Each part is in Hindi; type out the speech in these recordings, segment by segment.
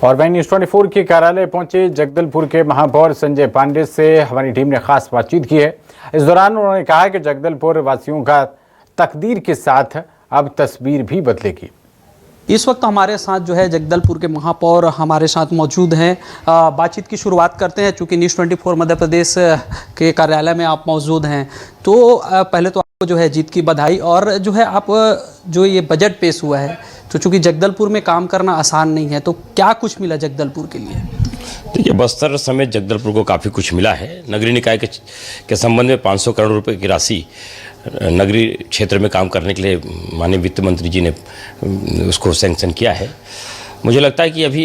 और वहीं न्यूज़ 24 के कार्यालय पहुंचे जगदलपुर के महापौर संजय पांडे से हमारी टीम ने खास बातचीत की है। इस दौरान उन्होंने कहा कि जगदलपुर वासियों का तकदीर के साथ अब तस्वीर भी बदलेगी। इस वक्त हमारे साथ जो है जगदलपुर के महापौर हमारे साथ मौजूद हैं। बातचीत की शुरुआत करते हैं। चूँकि न्यूज़ 24 मध्य प्रदेश के कार्यालय में आप मौजूद हैं, तो पहले तो आपको जो है जीत की बधाई। और जो है आप जो ये बजट पेश हुआ है, तो चूँकि जगदलपुर में काम करना आसान नहीं है, तो क्या कुछ मिला जगदलपुर के लिए? देखिए, बस्तर समेत जगदलपुर को काफ़ी कुछ मिला है। नगरीय निकाय के संबंध में 500 करोड़ रुपए की राशि नगरीय क्षेत्र में काम करने के लिए माननीय वित्त मंत्री जी ने उसको सैंक्शन किया है। मुझे लगता है कि अभी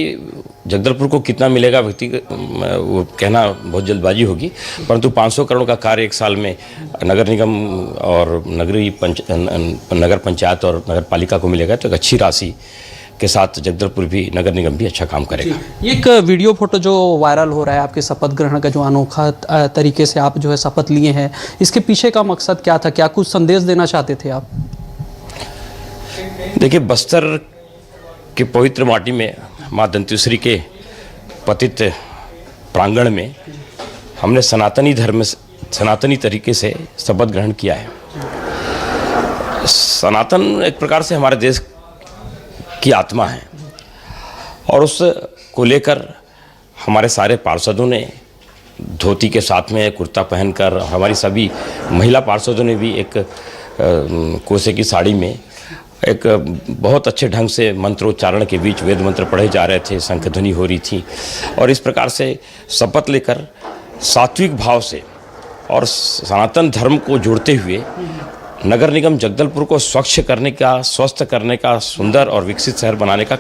जगदलपुर को कितना मिलेगा वो कहना बहुत जल्दबाजी होगी, परंतु 500 करोड़ का कार्य एक साल में नगर निगम और नगर पंचायत और नगर पालिका को मिलेगा, तो एक अच्छी राशि के साथ जगदलपुर भी, नगर निगम भी अच्छा काम करेगा। एक वीडियो फोटो जो वायरल हो रहा है आपके शपथ ग्रहण का, जो अनोखा तरीके से आप जो है शपथ लिए हैं, इसके पीछे का मकसद क्या था? क्या कुछ संदेश देना चाहते थे आप? देखिए, बस्तर के पवित्र माटी में माँ दंतेश्वरी के पतित प्रांगण में हमने सनातनी तरीके से शपथ ग्रहण किया है। सनातन एक प्रकार से हमारे देश की आत्मा है, और उसको लेकर हमारे सारे पार्षदों ने धोती के साथ में कुर्ता पहनकर, हमारी सभी महिला पार्षदों ने भी एक कोसे की साड़ी में एक बहुत अच्छे ढंग से मंत्रोच्चारण के बीच वेद मंत्र पढ़े जा रहे थे, शंख ध्वनि हो रही थी, और इस प्रकार से शपथ लेकर सात्विक भाव से और सनातन धर्म को जोड़ते हुए नगर निगम जगदलपुर को स्वच्छ करने का, स्वस्थ करने का, सुंदर और विकसित शहर बनाने का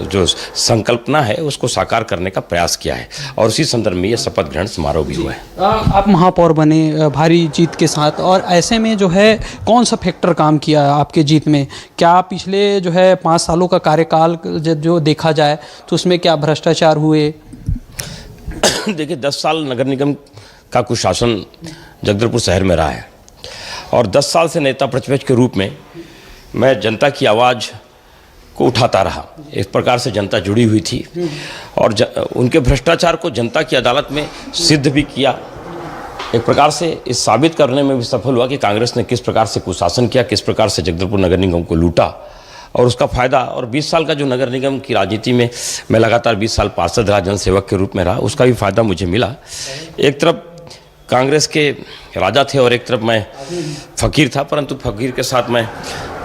जो संकल्पना है उसको साकार करने का प्रयास किया है, और उसी संदर्भ में ये शपथ ग्रहण समारोह भी हुआ है। आप महापौर बने भारी जीत के साथ, और ऐसे में जो है कौन सा फैक्टर काम किया आपके जीत में? क्या पिछले जो है 5 सालों का कार्यकाल जो देखा जाए तो उसमें क्या भ्रष्टाचार हुए? देखिए, 10 साल नगर निगम का कुशासन जगदलपुर शहर में रहा है, और 10 साल से नेता प्रतिपक्ष के रूप में मैं जनता की आवाज़ को उठाता रहा। एक प्रकार से जनता जुड़ी हुई थी, और उनके भ्रष्टाचार को जनता की अदालत में सिद्ध भी किया। एक प्रकार से इस साबित करने में भी सफल हुआ कि कांग्रेस ने किस प्रकार से कुशासन किया, किस प्रकार से जगदलपुर नगर निगम को लूटा, और उसका फ़ायदा, और 20 साल का जो नगर निगम की राजनीति में मैं लगातार 20 साल पार्षद रहा, जनसेवक के रूप में रहा, उसका भी फ़ायदा मुझे मिला। एक तरफ कांग्रेस के राजा थे और एक तरफ मैं फ़कीर था, परंतु फ़कीर के साथ मैं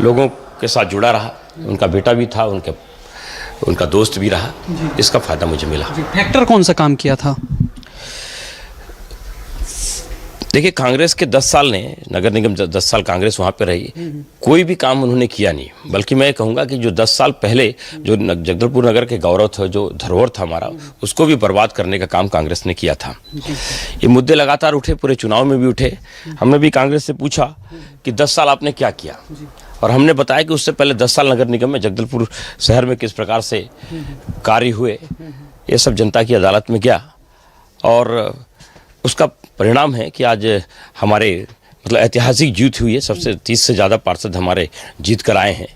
लोगों के साथ जुड़ा रहा। उनका बेटा भी था, उनका दोस्त भी रहा, इसका फ़ायदा मुझे मिला। फैक्टर कौन सा काम किया था? देखिए, कांग्रेस के 10 साल ने, नगर निगम 10 साल कांग्रेस वहाँ पे रही, कोई भी काम उन्होंने किया नहीं। बल्कि मैं कहूँगा कि जो 10 साल पहले जो जगदलपुर नगर के गौरव था, जो धरोहर था हमारा, उसको भी बर्बाद करने का काम कांग्रेस ने किया था। ये मुद्दे लगातार उठे, पूरे चुनाव में भी उठे। हमने भी कांग्रेस से पूछा कि 10 साल आपने क्या किया, और हमने बताया कि उससे पहले 10 साल नगर निगम में जगदलपुर शहर में किस प्रकार से कार्य हुए। ये सब जनता की अदालत में गया, और उसका परिणाम है कि आज हमारे ऐतिहासिक जीत हुई है। सबसे 30 से ज़्यादा पार्षद हमारे जीत कर आए हैं,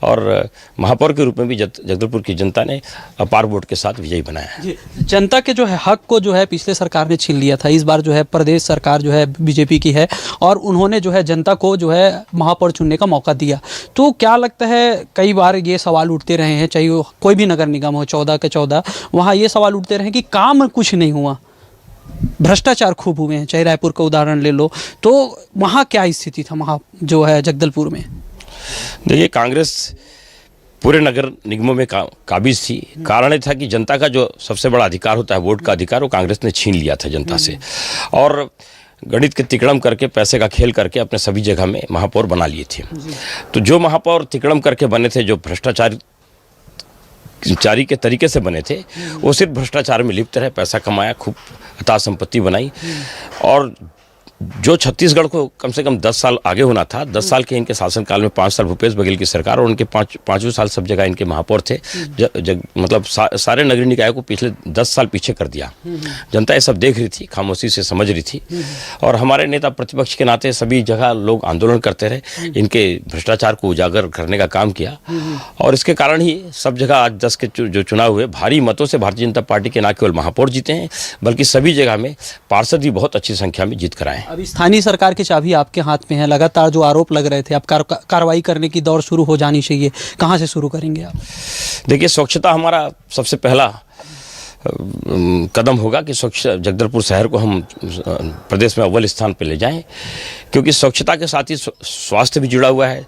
और महापौर के रूप में भी जगदलपुर की जनता ने अपार वोट के साथ विजयी बनाया है। जनता के जो है हक को जो है पिछले सरकार ने छीन लिया था। इस बार जो है प्रदेश सरकार जो है बीजेपी की है, और उन्होंने जो है जनता को जो है महापौर चुनने का मौका दिया। तो क्या लगता है, कई बार ये सवाल उठते रहे हैं, चाहे वो कोई भी नगर निगम हो, 14 के 14, वहाँ ये सवाल उठते रहे कि काम कुछ नहीं हुआ, भ्रष्टाचार खूब हुए हैं। चाहे रायपुर का उदाहरण ले लो, तो वहाँ क्या स्थिति था जो है जगदलपुर में? देखिए, कांग्रेस पूरे नगर निगमों में काबिज थी। कारण ये था कि जनता का जो सबसे बड़ा अधिकार होता है, वोट का अधिकार, वो कांग्रेस ने छीन लिया था जनता से, और गणित के तिकड़म करके, पैसे का खेल करके अपने सभी जगह में महापौर बना लिए थे। तो जो महापौर तिकड़म करके बने थे, जो भ्रष्टाचारी के तरीके से बने थे, वो सिर्फ भ्रष्टाचार में लिप्त रहे, पैसा कमाया, खूब अथाह संपत्ति बनाई, और जो छत्तीसगढ़ को कम से कम 10 साल आगे होना था, 10 साल के इनके शासनकाल में 5 साल भूपेश बघेल की सरकार और उनके पाँचवें साल सब जगह इनके महापौर थे। मतलब सारे नगरीय निकायों को पिछले 10 साल पीछे कर दिया। जनता ये सब देख रही थी, खामोशी से समझ रही थी, और हमारे नेता प्रतिपक्ष के नाते सभी जगह लोग आंदोलन करते रहे, इनके भ्रष्टाचार को उजागर करने का काम किया, और इसके कारण ही सब जगह आज 10 के जो चुनाव हुए भारी मतों से भारतीय जनता पार्टी के न केवल महापौर जीते हैं बल्कि सभी जगह में पार्षद भी बहुत अच्छी संख्या में जीत कर आए हैं। अभी स्थानीय सरकार की चाबी आपके हाथ में है, लगातार जो आरोप लग रहे थे, अब कार्रवाई करने की दौर शुरू हो जानी चाहिए, कहाँ से शुरू करेंगे आप? देखिए, स्वच्छता हमारा सबसे पहला कदम होगा कि स्वच्छ जगदलपुर शहर को हम प्रदेश में अव्वल स्थान पर ले जाएं, क्योंकि स्वच्छता के साथ ही स्वास्थ्य भी जुड़ा हुआ है।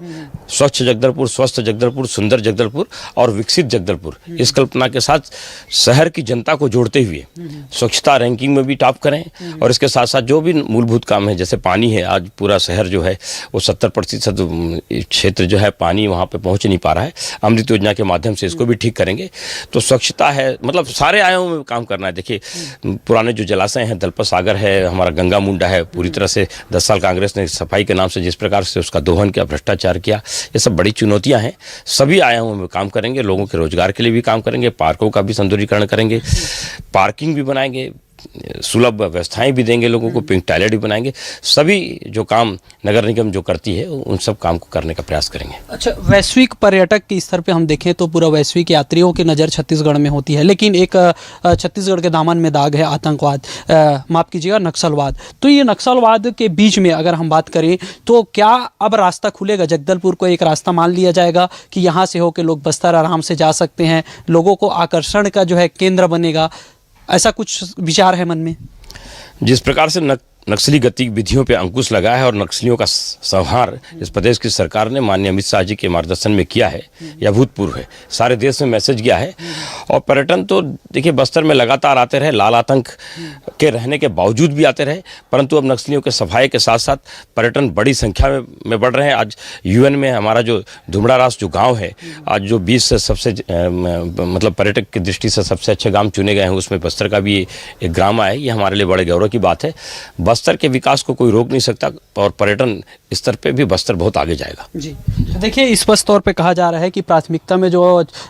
स्वच्छ जगदलपुर, स्वस्थ जगदलपुर, सुंदर जगदलपुर और विकसित जगदलपुर, इस कल्पना के साथ शहर की जनता को जोड़ते हुए स्वच्छता रैंकिंग में भी टॉप करें, और इसके साथ साथ जो भी मूलभूत काम है, जैसे पानी है, आज पूरा शहर जो है वो 70% क्षेत्र जो है पानी वहाँ पे पहुँच नहीं पा रहा है। अमृत योजना के माध्यम से इसको भी ठीक करेंगे। तो स्वच्छता है, मतलब सारे आयामों में काम करना है। देखिए, पुराने जो जलाशय हैं, दलपत सागर है, हमारा गंगा मुंडा है, पूरी तरह से 10 साल कांग्रेस ने सफाई के नाम से जिस प्रकार से उसका दोहन किया, भ्रष्टाचार किया, ये सब बड़ी चुनौतियां हैं। सभी आयामों में काम करेंगे, लोगों के रोजगार के लिए भी काम करेंगे, पार्कों का भी सौंदर्यीकरण करेंगे, पार्किंग भी बनाएंगे, सुलभ व्यवस्थाएं भी देंगे लोगों को, पिंक टॉयलेट भी बनाएंगे। सभी जो काम नगर निगम जो करती है उन सब काम को करने का प्रयास करेंगे। अच्छा, वैश्विक पर्यटक के स्तर पे हम देखें तो पूरा वैश्विक यात्रियों की नज़र छत्तीसगढ़ में होती है, लेकिन एक छत्तीसगढ़ के दामन में दाग है आतंकवाद, माफ़ कीजिएगा, नक्सलवाद। तो ये नक्सलवाद के बीच में अगर हम बात करें तो क्या अब रास्ता खुलेगा? जगदलपुर को एक रास्ता मान लिया जाएगा कि यहाँ से होकर लोग बस्तर आराम से जा सकते हैं, लोगों को आकर्षण का जो है केंद्र बनेगा, ऐसा कुछ विचार है मन में? जिस प्रकार से नक्सली गतिविधियों पे अंकुश लगा है और नक्सलियों का संहार इस प्रदेश की सरकार ने माननीय अमित शाह जी के मार्गदर्शन में किया है, यह अभूतपूर्व है। सारे देश में मैसेज गया है। और पर्यटन तो देखिए, बस्तर में लगातार आते रहे, लाल आतंक के रहने के बावजूद भी आते रहे, परंतु अब नक्सलियों के सफाई के साथ साथ पर्यटन बड़ी संख्या में बढ़ रहे हैं। आज यूएन में हमारा जो धुमड़ारास जो गाँव है, आज जो 20 से सबसे मतलब पर्यटक की दृष्टि से सबसे अच्छे गाँव चुने गए हैं, उसमें बस्तर का भी एक ग्राम आया है। ये हमारे लिए बड़े गौरव की बात है। बस्तर के विकास को कोई रोक नहीं सकता, और पर्यटन स्तर पे भी बस्तर बहुत आगे जाएगा। जी देखिए, स्पष्ट तौर पे कहा जा रहा है कि प्राथमिकता में जो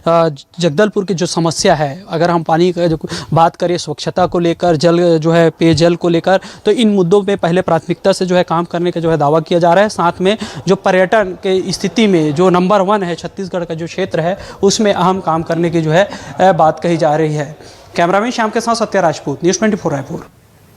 जगदलपुर की जो समस्या है, अगर हम पानी का जो बात करें, स्वच्छता को लेकर, जल जो है पेयजल को लेकर, तो इन मुद्दों पे पहले प्राथमिकता से जो है काम करने का जो है दावा किया जा रहा है। साथ में जो पर्यटन के स्थिति में जो नंबर 1 है छत्तीसगढ़ का जो क्षेत्र है, उसमें अहम काम करने की जो है बात कही जा रही है। कैमरामैन श्याम के साथ सत्या राजपूत, न्यूज़ 24 रायपुर।